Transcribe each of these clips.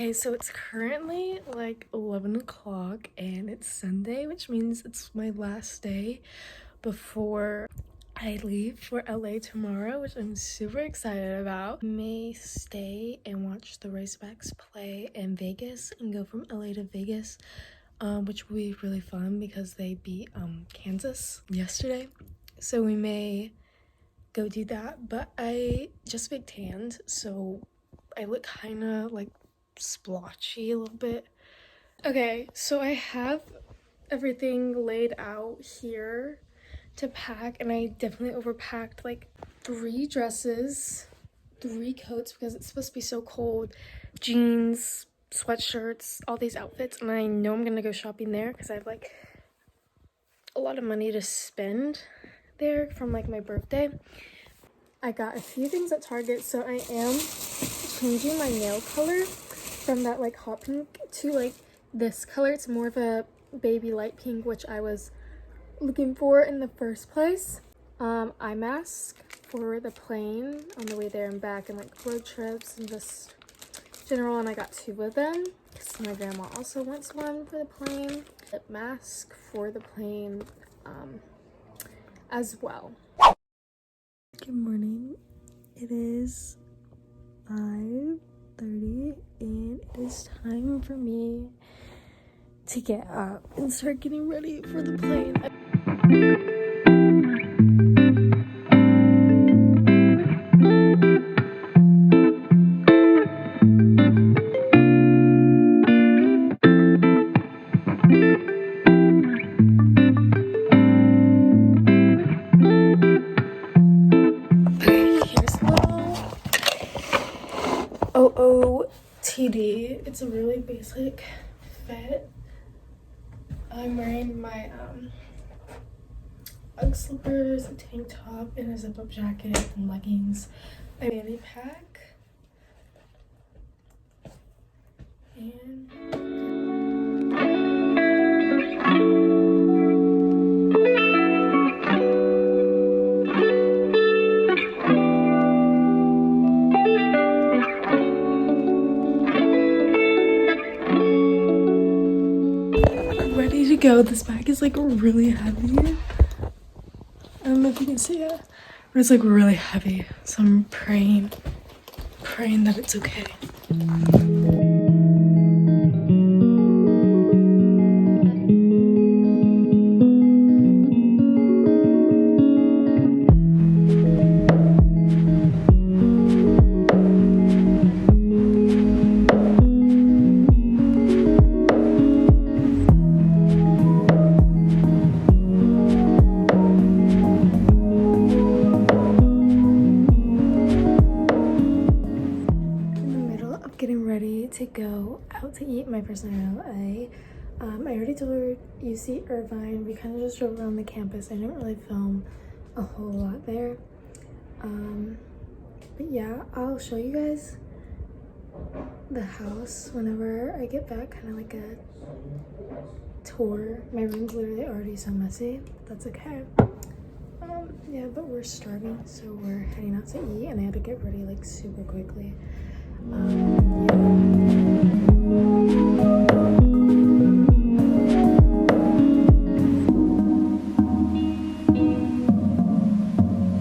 Okay, so it's currently like 11 o'clock and it's Sunday, which means it's my last day before I leave for LA tomorrow, which I'm super excited about. I may stay and watch the Racerbacks play in Vegas and go from LA to Vegas, which will be really fun because they beat Kansas yesterday. So we may go do that, but I just big tanned, so I look kind of like splotchy a little bit. Okay, so I have everything laid out here to pack, and I definitely overpacked like 3 dresses, 3 coats because it's supposed to be so cold, jeans, sweatshirts, all these outfits, and I know I'm gonna go shopping there because I have like a lot of money to spend there from like my birthday. I got a few things at Target, so I am changing my nail color from that like hot pink to like this color. It's more of a baby light pink, which I was looking for in the first place. Eye mask for the plane on the way there and back, and like road trips and just general, and I got 2 of them because my grandma also wants one for the plane. Lip mask for the plane as well. Good morning. It is 5:30 and it is time for me to get up and start getting ready for the plane. OOTD. It's a really basic fit. I'm wearing my Ugg slippers, a tank top, and a zip-up jacket and leggings. A fanny pack. And ready to go. This bag is like really heavy. I don't know if you can see it, but it's like really heavy. So I'm praying that it's okay. Getting ready to go out to eat. My first night in LA. I already told UC Irvine. We kind of just drove around the campus. I didn't really film a whole lot there. But yeah, I'll show you guys the house whenever I get back, kind of like a tour. My room's literally already so messy, but that's okay. Yeah, but we're starving, so we're heading out to eat, and I had to get ready like super quickly. I'm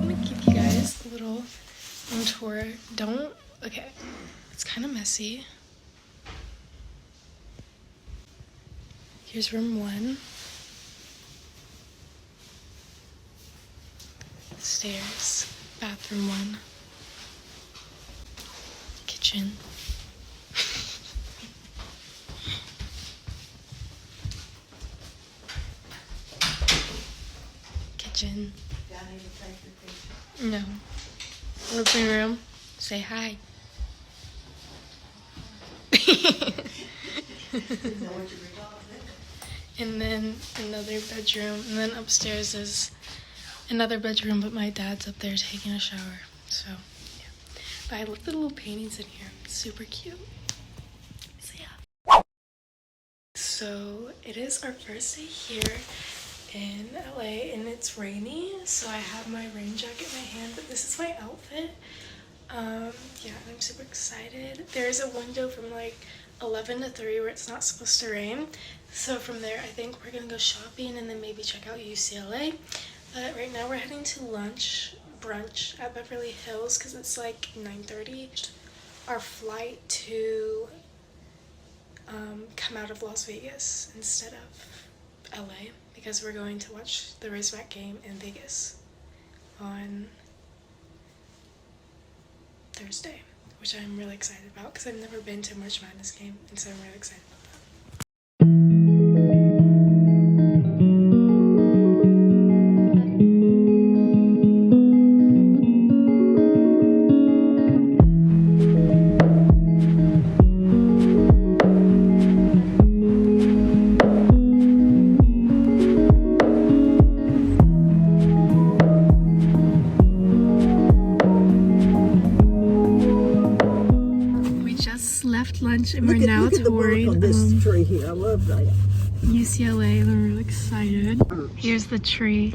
gonna give you guys a little room tour. Okay, it's kind of messy. Here's room 1. Stairs, bathroom 1. Kitchen. Kitchen. No. Living room. Say hi. And then another bedroom. And then upstairs is another bedroom, but my dad's up there taking a shower. So but I love the little paintings in here. It's super cute. So yeah. So it is our first day here in LA and it's rainy. So I have my rain jacket in my hand, but this is my outfit. Yeah, I'm super excited. There's a window from like 11 to 3 where it's not supposed to rain. So from there, I think we're gonna go shopping and then maybe check out UCLA. But right now we're heading to brunch at Beverly Hills because it's like 9:30. Our flight to come out of Las Vegas instead of LA because we're going to watch the Razorback game in Vegas on Thursday, which I'm really excited about because I've never been to a March Madness game, and so I'm really excited about that. Left lunch and we're now touring this tree here. I love that. UCLA and I'm really excited. Here's the tree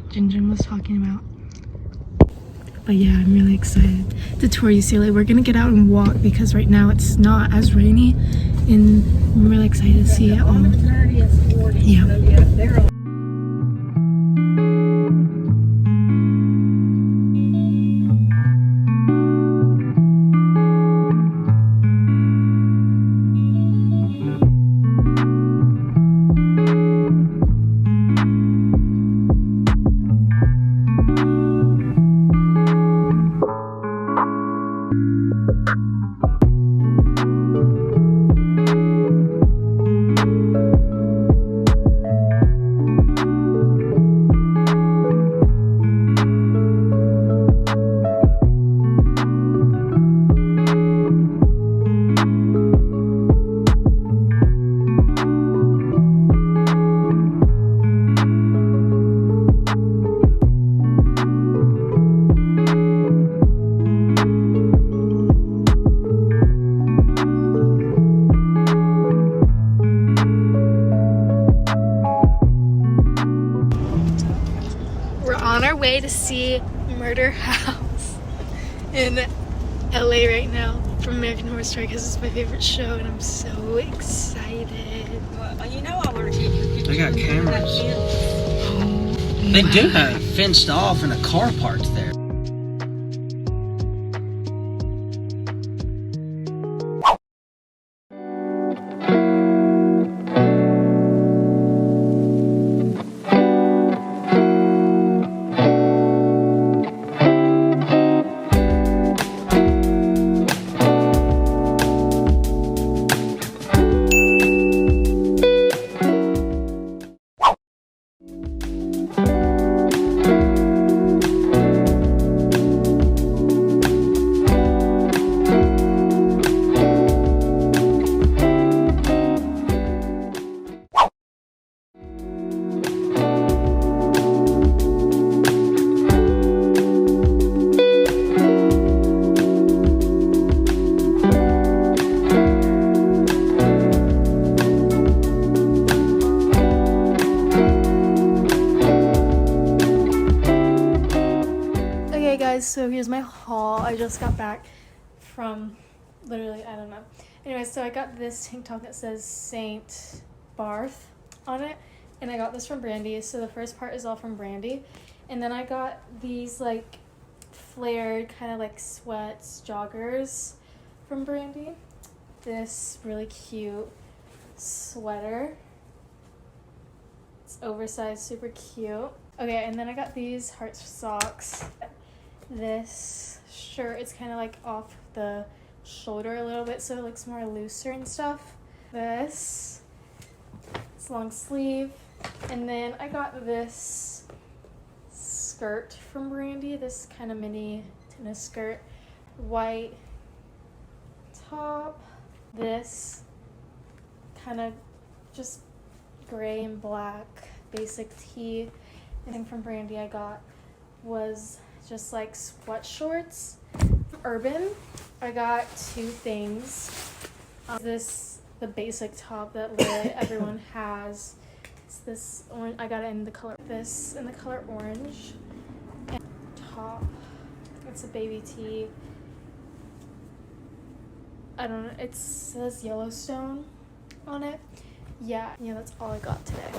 Jinjin was talking about. But yeah, I'm really excited to tour UCLA. We're gonna get out and walk because right now it's not as rainy and I'm really excited to see it all. Yeah. On our way to see Murder House in LA right now from American Horror Story because it's my favorite show and I'm so excited. Well, you know I want to keep your They got cameras. They do have fenced off and a car parked there. So here's my haul. I just got back from literally, I don't know. Anyway, so I got this tank top that says Saint Barth on it, and I got this from Brandy. So the first part is all from Brandy, and then I got these like flared kind of like sweats joggers from Brandy. This really cute sweater. It's oversized, super cute. Okay, and then I got these heart socks. This shirt, it's kind of like off the shoulder a little bit so it looks more looser and stuff. This, it's long sleeve. And then I got this skirt from Brandy, this kind of mini tennis skirt, white top, this kind of just gray and black basic tee. And then from Brandy I got was just like sweat shorts. Urban, I got two things. The basic top that literally everyone has. It's this orange. I got it in the color orange. And top, it's a baby tee. I don't know, it says Yellowstone on it. Yeah, that's all I got today.